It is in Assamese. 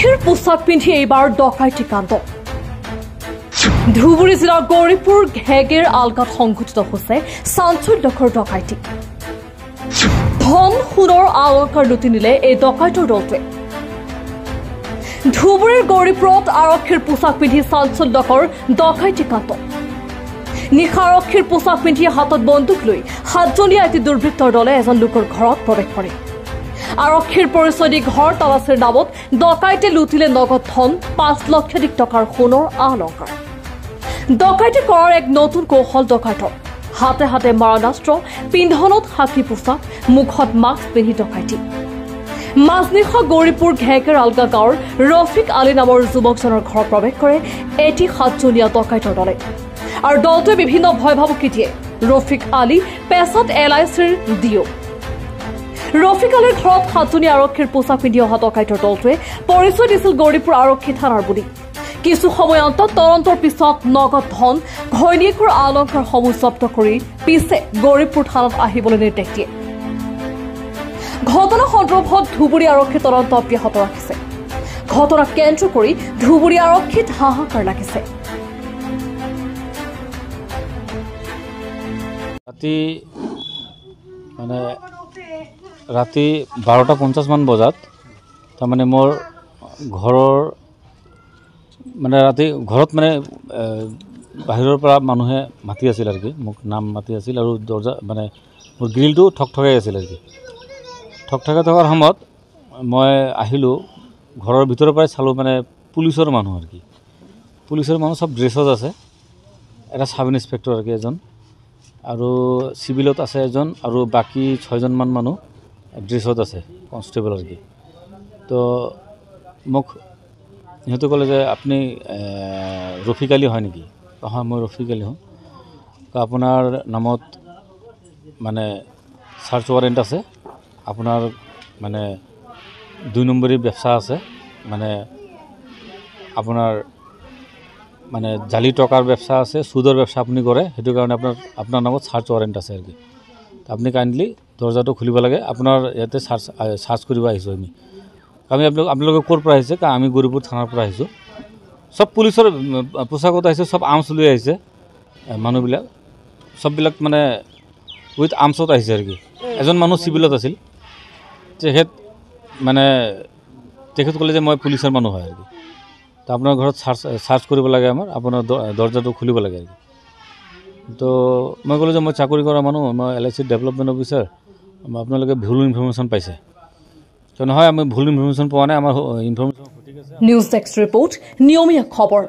আৰক্ষীৰ পোছাক পিন্ধি এইবাৰ ডকাইতি কাণ্ড ধুবুৰী জিলাৰ গৌৰীপুৰ ঘেগেৰ আলগাত সংঘটিত হৈছে চাঞ্চল্যকৰ ডকাইতি ধন সোণৰ অলংকাৰ লুটি নিলে এই ডকাইতৰ দলটোৱে ধুবুৰীৰ গৌৰীপুৰত আৰক্ষীৰ পোছাক পিন্ধি চাঞ্চল্যকৰ ডকাইতি কাণ্ড নিশা আৰক্ষীৰ পোছাক পিন্ধি হাতত বন্দুক লৈ 7জনীয়া এটি দুৰ্বৃত্তৰ দলে এজন লোকৰ ঘৰত প্ৰৱেশ কৰে আৰক্ষীৰ পৰিচয় দি ঘৰ তালাচীৰ নামত ডকাইতে লুটিলে নগদ ধন 5 লক্ষাধিক টকাৰ সোণৰ অলংকাৰ ডকাইতি কৰাৰ এক নতুন কৌশল ডকাইতৰ হাতে হাতে মাৰণাস্ত্ৰ পিন্ধনত হাকি পোছাক মুখত মাস্ক পিন্ধি ডকাইতি মাজনিশা গৌৰীপুৰ ঘেকেৰ আলগা গাঁৱৰ ৰফিক আলী নামৰ যুৱকজনৰ ঘৰত প্ৰৱেশ কৰে এটি 7জনীয়া ডকাইতৰ দলে আৰু দলটোৱে বিভিন্ন ভয় ভাবুকি দিয়ে ৰফিক আলী পেছাত LICৰ ডিঅ ৰফিক আলীৰ ঘৰত 7জনীয়া আৰক্ষীৰ পোছাক পিন্ধি অহা ডকাইতৰ দলটোৱে পৰিচয় দিছিল গৌৰীপুৰ আৰক্ষী থানাৰ বুলি কিছু সময় অন্তত তদন্তৰ পিছত নগদ ধন ঘৈণীয়েকৰ অলংকাৰসমূহ জব্দ কৰি পিছে গৌৰীপুৰ থানাত আহিবলৈ নিৰ্দেশ দিয়ে ঘটনা সন্দৰ্ভত ধুবুৰী আৰক্ষী তদন্ত অব্যাহত ৰাখিছে ঘটনা কেন্দ্ৰ কৰি ধুবুৰী আৰক্ষীত হাহাকাৰ লাগিছে ৰাতি 12:50 মান বজাত তাৰমানে মোৰ ঘৰৰ মানে ৰাতি ঘৰত মানে বাহিৰৰ পৰা মানুহে মাতি আছিল আৰু কি মোক নাম মাতি আছিল আৰু দৰ্জা মানে মোৰ গ্ৰিলটো ঠকঠকাই আছিল আৰু কি ঠকঠকাই থকাৰ সময়ত মই আহিলোঁ ঘৰৰ ভিতৰৰ পৰাই চালোঁ মানে পুলিচৰ মানুহ আৰু কি পুলিচৰ মানুহ সব ড্ৰেছত আছে এটা সাব ইন্সপেক্টৰ আৰু কি এজন আৰু চিভিলত আছে এজন আৰু বাকি 6জন মান মানুহ ড্ৰেছত আছে কনষ্টেবল আৰু কি তো মোক ইহঁতে ক'লে যে আপুনি ৰফিক আলী হয় নেকি হয় মই ৰফিক আলী হওঁ আপোনাৰ নামত মানে সাৰ্চ ৱাৰেণ্ট আছে আপোনাৰ মানে 2 নম্বৰী ব্যৱস্থা আছে মানে আপোনাৰ মানে জালি টকাৰ ব্যৱস্থা আছে সুদৰ ব্যৱস্থা আপুনি কৰে সেইটো কাৰণে আপোনাৰ নামত সাৰ্চ ৱাৰেণ্ট আছে আৰু কি আপুনি কাইণ্ডলি দৰজাটো খুলিব লাগে আপোনাৰ ইয়াতে সাৰ্চ কৰিব আহিছোঁ আমি আপোনালোকে ক'ৰ পৰা আহিছে আমি গৌৰীপুৰ থানাৰ পৰা আহিছোঁ সব পুলিচৰ পোছাকত আহিছে সব আৰ্মছ লৈ আহিছে মানুহবিলাক সববিলাক মানে উইথ আৰ্মছত আহিছে আৰু কি এজন মানুহ চিভিলত আছিল তেখেত ক'লে যে মই পুলিচৰ মানুহ হয় আৰু কি তো আপোনাৰ ঘৰত সাৰ্চ কৰিব লাগে আপোনাৰ দৰজাটো খুলিব লাগে আৰু কি তো মই ক'লোঁ যে মই চাকৰি কৰা মানুহ মই LIC ডেভেলপমেণ্ট অফিচাৰ আপোনালোকে ভুল ইনফৰমেশ্যন পাইছে তো নহয় আমি ভুল ইনফৰমেশ্যন পোৱা নাই আমাৰ ইনফৰমেশ্যন ঠিক আছে নিউজ ডেস্ক ৰিপোৰ্ট নিয়মীয়া খবৰ